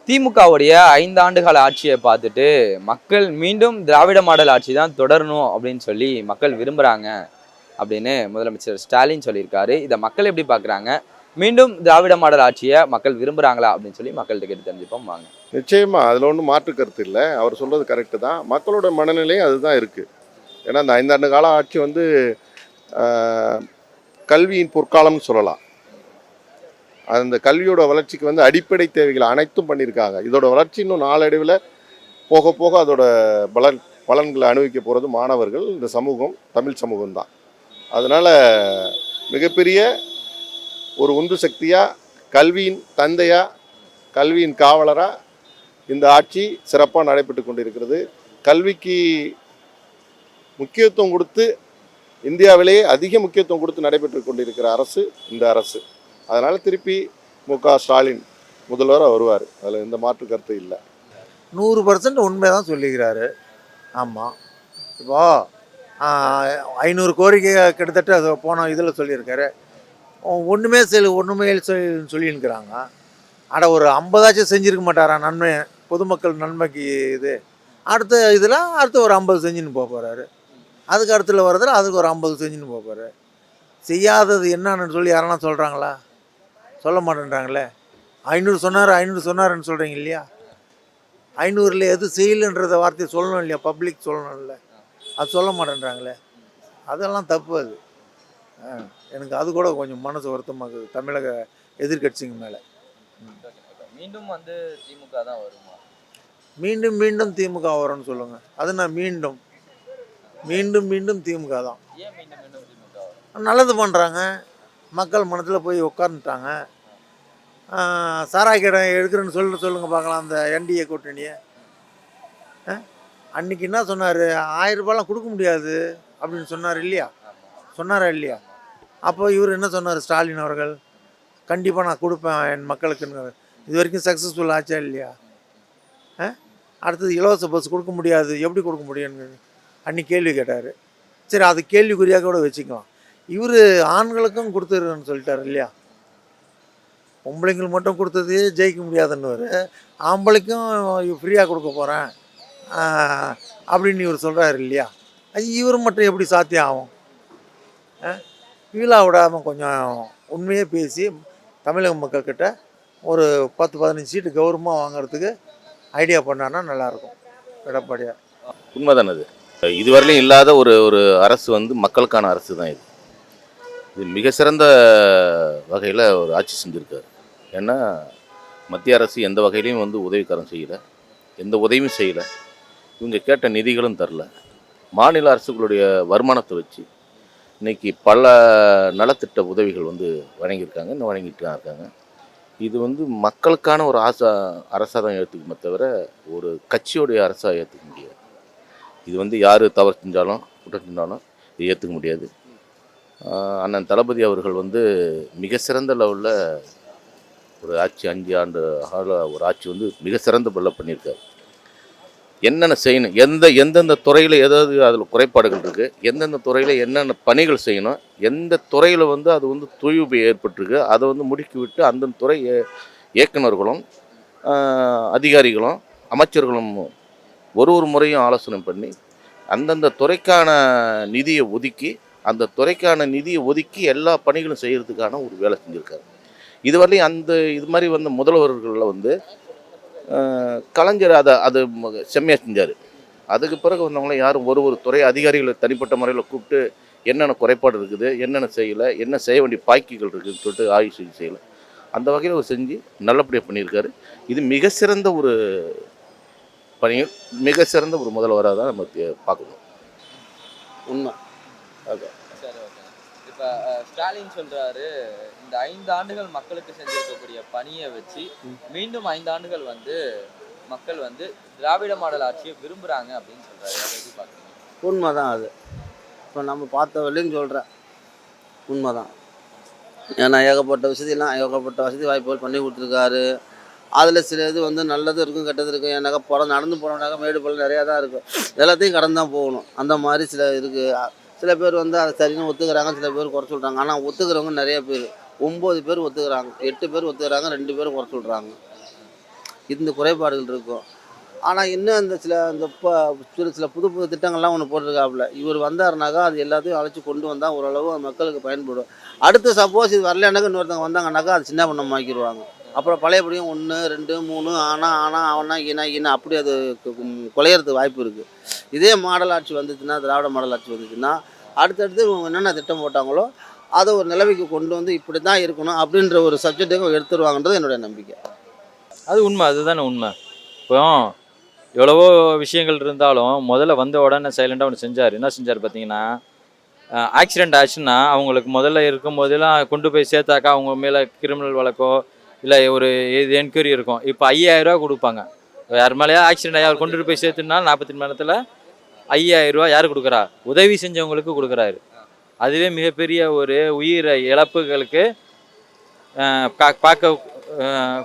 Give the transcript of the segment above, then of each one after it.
திமுகவுடைய 5 ஆண்டுகால ஆட்சியை பார்த்துட்டு மக்கள் மீண்டும் திராவிட மாடல் ஆட்சி தான் தொடரணும் அப்படின்னு சொல்லி மக்கள் விரும்புறாங்க அப்படின்னு முதலமைச்சர் ஸ்டாலின் சொல்லியிருக்காரு. இதை மக்கள் எப்படி பார்க்குறாங்க? மீண்டும் திராவிட மாடல் ஆட்சியை மக்கள் விரும்புறாங்களா அப்படின்னு சொல்லி மக்கள்கிட்ட கேட்டு தெரிஞ்சுப்போம் வாங்க. நிச்சயமா அதில் ஒன்றும் மாற்று கருத்து இல்லை. அவர் சொல்றது கரெக்டு தான். மக்களோட மனநிலையும் அதுதான் இருக்கு. ஏன்னா இந்த 5 ஆண்டு கால ஆட்சி வந்து ஆஹ், கல்வியின் பொற்காலம்னு சொல்லலாம். அந்த கல்வியோட வளர்ச்சிக்கு வந்து அடிப்படை தேவைகள் அனைத்தும் பண்ணியிருக்காங்க. இதோட வளர்ச்சி இன்னும் நாளடைவில் போக போக அதோட பலன்களை அனுபவிக்க போகிறது மாணவர்கள், இந்த சமூகம், தமிழ் சமூகம் தான். அதனால மிகப்பெரிய ஒரு உந்து சக்தியா, கல்வியின் தந்தையா, கல்வியின் காவலரா இந்த ஆட்சி சிறப்பாக நடைபெற்று கொண்டிருக்கிறது. கல்விக்கு முக்கியத்துவம் கொடுத்து இந்தியாவிலேயே அதிக முக்கியத்துவம் கொடுத்து நடைபெற்று கொண்டிருக்கிற அரசு இந்த அரசு. அதனால் திருப்பி ஸ்டாலின் முதல்வராக வருவார். அதில் எந்த மாற்று கருத்து இல்லை. 100% உண்மை தான் சொல்லிக்கிறாரு. ஆமாம். இப்போ 500 கோரிக்கை கிட்டத்தட்ட அது போன இதில் சொல்லியிருக்காரு. ஒன்றுமே சொல்லியிருக்கிறாங்க. அட ஒரு 50ஆச்சும் செஞ்சுருக்க மாட்டாரா நன்மை, பொதுமக்கள் நன்மைக்கு இது. அடுத்த ஒரு 50 செஞ்சுன்னு போக போகிறாரு. அதுக்கு அடுத்துல வரதில் அதுக்கு ஒரு 50 செஞ்சுன்னு போக போகிறாரு. செய்யாதது என்னன்னு சொல்லி யாரென்னா சொல்கிறாங்களா? சொல்ல மாட்டேன்றாங்களே. 500 சொன்னாருன்னு சொல்கிறீங்க இல்லையா? 500ல் எது செய்யலைன்றத வார்த்தையை சொல்லணும் இல்லையா? பப்ளிக் சொல்லணும்ல. அது சொல்ல மாட்டேன்றாங்களே. அதெல்லாம் தப்பு அது. எனக்கு அது கூட கொஞ்சம் மனசு வருத்தமாகுது தமிழக எதிர்கட்சிங்க மேலே. மீண்டும் வந்து திமுக தான் வருமா? மீண்டும் மீண்டும் திமுக வரும்னு சொல்லுங்கள். அது நான் மீண்டும் திமுக தான். ஏன் மீண்டும் மீண்டும் திமுக வரும்? நல்லது பண்ணுறாங்க. மக்கள் மனத்தில் போய் உட்காந்துட்டாங்க. சாராய் கடை எடுக்கிறேன்னு சொல்லுங்கள் பார்க்கலாம். அந்த என்டிஏ கூட்டணியை அன்றைக்கி என்ன சொன்னார்? 1000 ரூபாயெலாம் கொடுக்க முடியாது அப்படின்னு சொன்னார் இல்லையா? சொன்னாரா இல்லையா? அப்போ இவர் என்ன சொன்னார் ஸ்டாலின் அவர்கள்? கண்டிப்பாக நான் கொடுப்பேன் என் மக்களுக்குன்னு. இது வரைக்கும் சக்ஸஸ்ஃபுல் ஆச்சா இல்லையா? அடுத்தது இலவச பஸ் கொடுக்க முடியாது, எப்படி கொடுக்க முடியும்னு அன்றைக்கி கேள்வி கேட்டார். சரி, அது கேள்விக்குறியாக கூட வச்சுக்கலாம். இவர் ஆண்களுக்கும் கொடுத்துருன்னு சொல்லிட்டார் இல்லையா? பொம்பளைங்களுக்கு மட்டும் கொடுத்தது ஜெயிக்க முடியாதுன்னு ஆம்பளைக்கும் ஃப்ரீயாக கொடுக்க போகிறேன் அப்படின்னு இவர் சொல்கிறாரு இல்லையா? அது இவர் மட்டும் எப்படி சாத்தியம் ஆகும்? வீழா விடாமல் கொஞ்சம் உண்மையே பேசி தமிழக மக்கள்கிட்ட ஒரு 10-15 சீட்டு கௌரவமாக வாங்கிறதுக்கு ஐடியா பண்ணான்னா நல்லாயிருக்கும் எடப்பாடியார். உண்மைதானே அது. இதுவரையிலும் இல்லாத ஒரு ஒரு அரசு வந்து மக்களுக்கான அரசு தான் இது. இது மிக சிறந்த வகையில் ஒரு ஆட்சி செஞ்சுருக்காரு. ஏன்னா மத்திய அரசு எந்த வகையிலையும் வந்து உதவிக்காரம் செய்யலை, எந்த உதவியும் செய்யலை. இவங்க கேட்ட நிதிகளும் தரல. மாநில அரசுகளுடைய வருமானத்தை வச்சு இன்றைக்கி பல நலத்திட்ட உதவிகள் வந்து வழங்கியிருக்காங்க, இன்னும் வழங்கிட்டு தான் இருக்காங்க. இது வந்து மக்களுக்கான ஒரு அரசாக தான் ஏற்றுக்குமே தவிர ஒரு கட்சியோடைய அரசாக ஏற்றுக்க முடியாது. இது வந்து யார் தவறு செஞ்சாலும் குற்றம் செஞ்சாலும் இது ஏற்றுக்க முடியாது. அண்ணன் தளபதி அவர்கள் வந்து மிக சிறந்த லெவலில் ஒரு ஆட்சி 5 ஆண்டு ஒரு ஆட்சி வந்து மிக சிறந்த பல பண்ணியிருக்காரு. என்னென்ன செய்யணும், எந்தெந்த துறையில் ஏதாவது அதில் குறைபாடுகள் இருக்குது, எந்தெந்த துறையில் என்னென்ன பணிகள் செய்யணும், எந்த துறையில் வந்து அது வந்து தொய்வு ஏற்பட்டிருக்கு, அதை வந்து முடுக்கி விட்டு அந்தந்த துறை இயக்குநர்களும் அதிகாரிகளும் அமைச்சர்களும் ஒரு முறையும் ஆலோசனை பண்ணி அந்தந்த துறைக்கான நிதியை ஒதுக்கி எல்லா பணிகளும் செய்கிறதுக்கான ஒரு வேலை செஞ்சுருக்காரு. இதுவரையும் இது மாதிரி வந்து முதல்வர்களில் வந்து கலைஞர் அது செம்மையாக செஞ்சார். அதுக்கு பிறகு வந்தவங்களாம் யாரும் ஒரு துறை அதிகாரிகளை தனிப்பட்ட முறையில் கூப்பிட்டு என்னென்ன குறைபாடு இருக்குது, என்னென்ன செய்யலை, என்ன செய்ய வேண்டிய பாய்க்குகள் இருக்குதுன்னு சொல்லிட்டு ஆய்வு செய்யலை. அந்த வகையில் அவர் செஞ்சு நல்லபடியாக பண்ணியிருக்காரு. இது மிக சிறந்த ஒரு பணிகள், மிக சிறந்த ஒரு முதல்வராக தான் நம்ம பார்க்கணும். உண்மை. சரி, ஓகே. இப்போ ஸ்டாலின் சொல்கிறாரு, இந்த 5 ஆண்டுகள் மக்களுக்கு செஞ்சிருக்கக்கூடிய பணியை வச்சு மீண்டும் 5 ஆண்டுகள் வந்து மக்கள் வந்து திராவிட மாடல் ஆட்சியை விரும்புகிறாங்க அப்படின்னு சொல்கிறாரு. அதை எப்படி பார்க்குறீங்க? உண்மை தான் அது. இப்போ நம்ம பார்த்த வரையும் சொல்கிறேன், உண்மை தான். ஏன்னா ஏகப்பட்ட வசதி வாய்ப்புகள் பண்ணி கொடுத்துருக்காரு. அதில் சில இது வந்து நல்லது இருக்கும், கெட்டது இருக்கும். ஏன்னாக்கா நடந்து போனோம்னாக்கா மேடு பள்ளம் நிறையா தான் இருக்கும். எல்லாத்தையும் கடந்து தான் போகணும். அந்த மாதிரி சில இருக்குது. சில பேர் வந்து அதை சரின்னு ஒத்துக்கிறாங்க, சில பேர் குறை சொல்கிறாங்க. ஆனால் ஒத்துக்கிறவங்க நிறைய பேர். 9 பேர் ஒத்துக்கிறாங்க, 8 பேர் ஒத்துக்கிறாங்க, 2 பேர் குறை சொல்கிறாங்க. இந்த குறைபாடுகள் இருக்கும். ஆனால் இன்னும் இந்த சில புது புது திட்டங்கள்லாம் ஒன்று போட்டிருக்காப்புல. இவர் வந்தாருனாக்கா அது எல்லாத்தையும் அழைச்சி கொண்டு வந்தால் ஓரளவு மக்களுக்கு பயன்படும். அடுத்து சப்போஸ் இது வரலனாக்கா இன்னொருத்தவங்க வந்தாங்கன்னாக்கா அது சின்ன பண்ணமாக்கிடுவாங்க. அப்புறம் பழையபடியும் 1, 2, 3 ஆனா அவனா ஈனா அப்படி அது குலையறதுக்கு வாய்ப்பு இருக்குது. இதே மாடல் ஆட்சி வந்துச்சுன்னா, திராவிட மாடல் ஆட்சி வந்துச்சுன்னா, அடுத்தடுத்து இவங்க என்னென்ன திட்டம் போட்டாங்களோ அதை ஒரு நிலைமைக்கு கொண்டு வந்து இப்படி தான் இருக்கணும் அப்படின்ற ஒரு சப்ஜெக்ட்டுக்கு எடுத்துருவாங்கன்றது என்னுடைய நம்பிக்கை. அது உண்மை, அதுதானே உண்மை. இப்போ எவ்வளவோ விஷயங்கள் இருந்தாலும் முதல்ல வந்த உடனே சைலண்டாக ஒன்று செஞ்சார். என்ன செஞ்சார் பார்த்தீங்கன்னா, ஆக்சிடெண்ட் ஆச்சுன்னா அவங்களுக்கு முதல்ல இருக்கும் போதெல்லாம் கொண்டு போய் சேர்த்தாக்கா அவங்க மேலே கிரிமினல் வழக்கோ இல்லை ஒரு இது என்கொயரி இருக்கும். இப்போ 5000 ரூபா கொடுப்பாங்க. யார் மேலேயா ஆக்சிடெண்ட் ஆகி அவர் கொண்டுட்டு போய் சேர்த்துனா 40 மணி நேரத்தில் 5000 ரூபா யார் கொடுக்குறா? உதவி செஞ்சவங்களுக்கு கொடுக்குறாரு. அதுவே மிகப்பெரிய ஒரு உயிர் இழப்புகளுக்கு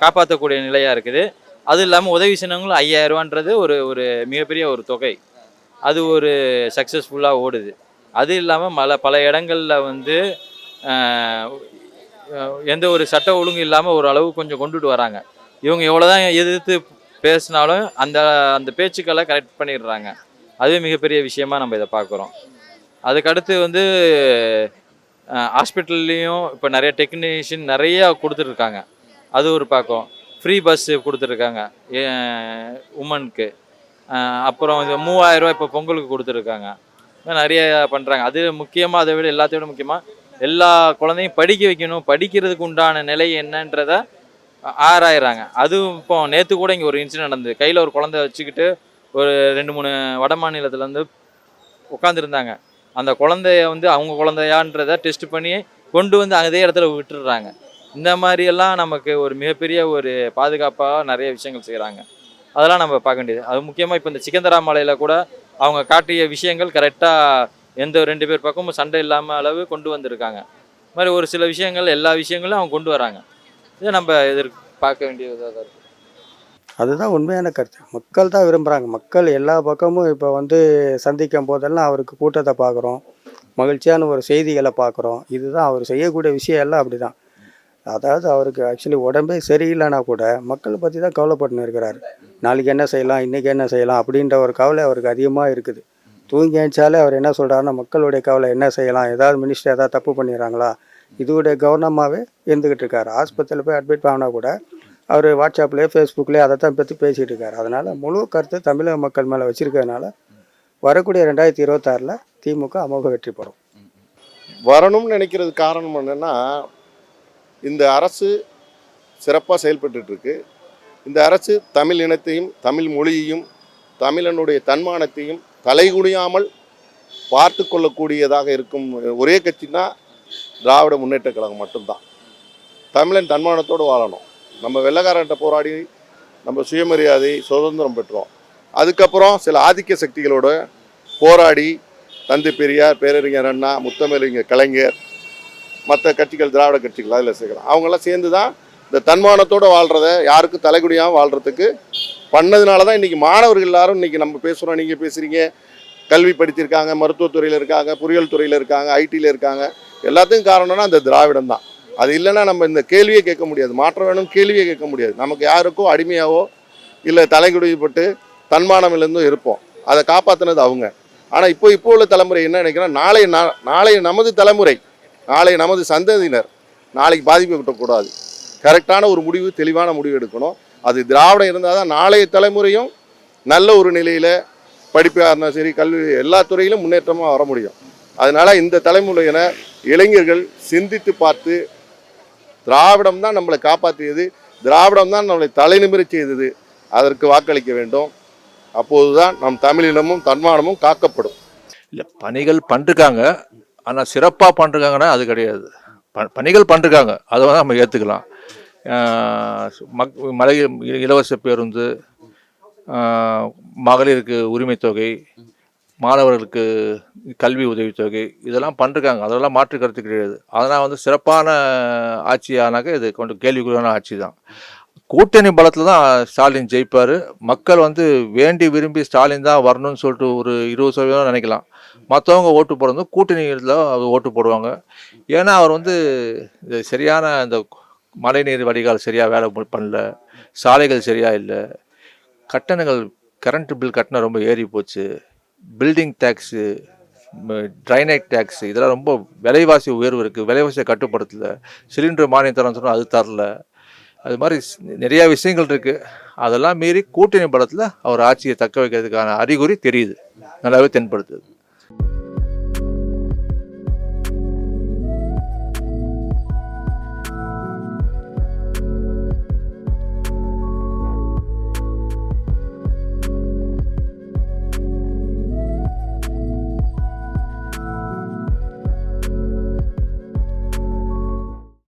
காப்பாற்றக்கூடிய நிலையாக இருக்குது. அதுவும் இல்லாமல் உதவி செஞ்சவங்களும் 5000 ரூபான்றது ஒரு ஒரு மிகப்பெரிய ஒரு தொகை. அது ஒரு சக்ஸஸ்ஃபுல்லாக ஓடுது. அது இல்லாமல் பல இடங்களில் வந்து எந்த ஒரு சட்ட ஒழுங்கு இல்லாமல் ஒரு அளவு கொஞ்சம் கொண்டுட்டு வராங்க. இவங்க எவ்வளோ தான் எதிர்த்து பேசினாலும் அந்த அந்த பேச்சுக்களை கரெக்ட் பண்ணிடுறாங்க. அதுவே மிகப்பெரிய விஷயமா நம்ம இதை பார்க்குறோம். அதுக்கடுத்து வந்து ஹாஸ்பிட்டல்லையும் இப்போ நிறைய டெக்னீஷியன் நிறையா கொடுத்துட்ருக்காங்க. அது ஒரு பக்கம். ஃப்ரீ பஸ்ஸு கொடுத்துருக்காங்க உமனுக்கு. அப்புறம் இது 3000 ரூபா இப்போ பொங்கலுக்கு கொடுத்துருக்காங்க. நிறைய பண்ணுறாங்க. அது முக்கியமாக அதை விட எல்லாத்தையும் விட முக்கியமாக எல்லா குழந்தையும் படிக்க வைக்கணும். படிக்கிறதுக்கு உண்டான நிலை என்னன்றதை ஆராயிறாங்க. அதுவும் இப்போ நேற்று கூட இங்கே ஒரு இன்சிடென்ட் நடந்தது. கையில் ஒரு குழந்தை வச்சுக்கிட்டு ஒரு 2-3 வட மாநிலத்துலேருந்து உட்காந்துருந்தாங்க. அந்த குழந்தைய வந்து அவங்க குழந்தையான்றதை டெஸ்ட் பண்ணி கொண்டு வந்து அதே இடத்துல விட்டுடுறாங்க. இந்த மாதிரியெல்லாம் நமக்கு ஒரு மிகப்பெரிய ஒரு பாதுகாப்பாக நிறைய விஷயங்கள் செய்கிறாங்க. அதெல்லாம் நம்ம பார்க்க வேண்டியது. அது முக்கியமாக இப்போ இந்த சிக்கந்தரா மலையில் கூட அவங்க காட்டிய விஷயங்கள் கரெக்டாக எந்த 2 பேர் பக்கமும் சண்டை இல்லாமல் அளவு கொண்டு வந்திருக்காங்க. இது மாதிரி ஒரு சில விஷயங்கள் எல்லா விஷயங்களும் அவங்க கொண்டு வராங்க. இதை நம்ம பார்க்க வேண்டியதாக தான் இருக்குது. அதுதான் உண்மையான கருத்து. மக்கள் தான் விரும்புகிறாங்க. மக்கள் எல்லா பக்கமும் இப்போ வந்து சந்திக்கும் போதெல்லாம் அவருக்கு கூட்டத்தை பார்க்குறோம், மகிழ்ச்சியான ஒரு செய்திகளை பார்க்குறோம். இதுதான் அவர் செய்யக்கூடிய விஷயம் எல்லாம் அப்படி தான். அதாவது அவருக்கு ஆக்சுவலி உடம்பே சரியில்லைனா கூட மக்களை பற்றி தான் கவலைப்பட்டுன்னு இருக்கிறாரு. நாளைக்கு என்ன செய்யலாம், இன்றைக்கி என்ன செய்யலாம் அப்படின்ற ஒரு கவலை அவருக்கு அதிகமாக இருக்குது. தூங்கி எழுந்தாலே அவர் என்ன சொல்கிறாருன்னா, மக்களுடைய கவலை என்ன செய்யலாம், ஏதாவது மினிஸ்டர் ஏதாவது தப்பு பண்ணிடுறாங்களா, இதுவுடைய கவனமாகவே இருந்துக்கிட்டு இருக்கார். ஆஸ்பத்திரியில் போய் அட்மிட் ஆகினா கூட அவர் வாட்ஸ்அப்லேயே ஃபேஸ்புக்லேயே அதை தான் பற்றி பேசிகிட்டு இருக்கார். அதனால் முழு கருத்து தமிழக மக்கள் மேலே வச்சுருக்கிறதுனால வரக்கூடிய 2026 திமுக அமோக வெற்றி பெறும். வரணும்னு நினைக்கிறது காரணம் என்னென்னா, இந்த அரசு சிறப்பாக செயல்பட்டுருக்கு. இந்த அரசு தமிழ் இனத்தையும் தமிழ் மொழியையும் தமிழனுடைய தன்மானத்தையும் தலைகுனியாமல் பார்த்து கொள்ளக்கூடியதாக இருக்கும் ஒரே கட்சின்னா திராவிட முன்னேற்ற கழகம் மட்டும்தான். தமிழன் தன்மானத்தோடு வாழணும். நம்ம வெள்ளைக்காரன்ட்ட போராடி நம்ம சுயமரியாதை சுதந்திரம் பெற்றோம். அதுக்கப்புறம் சில ஆதிக்க சக்திகளோட போராடி தந்தை பெரியார், பேரறிஞர் அண்ணா, முத்தமிழறிஞர் கலைஞர், மற்ற கட்சிகள் திராவிட கட்சிகள் அதில் சேர்க்குறோம். அவங்களாம் சேர்ந்து தான் இந்த தன்மானத்தோடு வாழ்கிறத யாருக்கும் தலைகுடியாமல் வாழ்கிறதுக்கு பண்ணதுனால தான் இன்றைக்கி மாணவர்கள் எல்லாரும் இன்றைக்கி நம்ம பேசுகிறோம், நீங்கள் பேசுகிறீங்க, கல்வி படித்திருக்காங்க, மருத்துவத்துறையில் இருக்காங்க, பொறியியல் துறையில் இருக்காங்க, ஐடியில் இருக்காங்க. எல்லாத்துக்கும் காரணம்னா அந்த திராவிடம் தான். அது இல்லைன்னா நம்ம இந்த கேள்வியே கேட்க முடியாது. மாற்றம் வேணும் கேள்வியே கேட்க முடியாது. நமக்கு யாருக்கோ அடிமையாவோ இல்லை தலைகுடிப்பட்டு தன்மானமிலிருந்தும் இருப்போம். அதை காப்பாற்றினது அவங்க. ஆனால் இப்போ உள்ள தலைமுறை என்ன நினைக்கிறோம், நாளைய நமது தலைமுறை, நாளை நமது சந்ததியினர் நாளைக்கு பாதிக்கப்படக்கூடாது. கரெக்டான ஒரு முடிவு, தெளிவான முடிவு எடுக்கணும். அது திராவிடம் இருந்தால் தான் நாளைய தலைமுறையும் நல்ல ஒரு நிலையில் படிப்பாக இருந்தாலும் சரி, கல்வி எல்லா துறையிலும் முன்னேற்றமாக வர முடியும். அதனால் இந்த தலைமுறையினர் இளைஞர்கள் சிந்தித்து பார்த்து திராவிடம் தான் நம்மளை காப்பாற்றியது, திராவிடம் தான் நம்மளை தலைநிமிர செய்தது, அதற்கு வாக்களிக்க வேண்டும். அப்போது தான் நம் தமிழினமும் தன்மானமும் காக்கப்படும். இல்லை, பணிகள் பண்ணிருக்காங்க, ஆனால் சிறப்பாக பண்ணிருக்காங்கன்னா அது கிடையாது. பணிகள் பண்ணிருக்காங்க, அதை வந்து நம்ம ஏற்றுக்கலாம். இலவச பேருந்து, மகளிருக்கு உரிமை தொகை, மாணவர்களுக்கு கல்வி உதவித்தொகை, இதெல்லாம் பண்ணிருக்காங்க. அதெல்லாம் மாற்று கருத்து கிடையாது. அதனால் வந்து சிறப்பான ஆட்சியானாக்க இது கொண்டு கேள்விக்குறியான ஆட்சி தான். கூட்டணி பலத்தில் தான் ஸ்டாலின் ஜெயிப்பார். மக்கள் வந்து வேண்டி விரும்பி ஸ்டாலின் தான் வரணும்னு சொல்லிட்டு ஒரு 20% நினைக்கலாம். மற்றவங்க ஓட்டு போடுறது கூட்டணியில் ஓட்டு போடுவாங்க. ஏன்னா அவர் வந்து இந்த சரியான இந்த மழைநீர் வடிகால் சரியாக வேலை பண்ணல, சாலைகள் சரியாக இல்லை, கட்டணங்கள் கரண்ட் பில் கட்டணம் ரொம்ப ஏறி போச்சு, பில்டிங் டேக்ஸு, ட்ரைனேஜ் டேக்ஸு, இதெல்லாம் ரொம்ப விலைவாசி உயர்வு இருக்குது, விலைவாசியை கட்டுப்படுத்தல, சிலிண்டர் மானியம் தரேன்னு சொன்னால் அது தரல. அது மாதிரி நிறையா விஷயங்கள் இருக்குது. அதெல்லாம் மீறி கூட்டணி பலத்தில் அவர் ஆட்சியை தக்க வைக்கிறதுக்கான அறிகுறி தெரியுது, நல்லாவே தென்படுத்துது.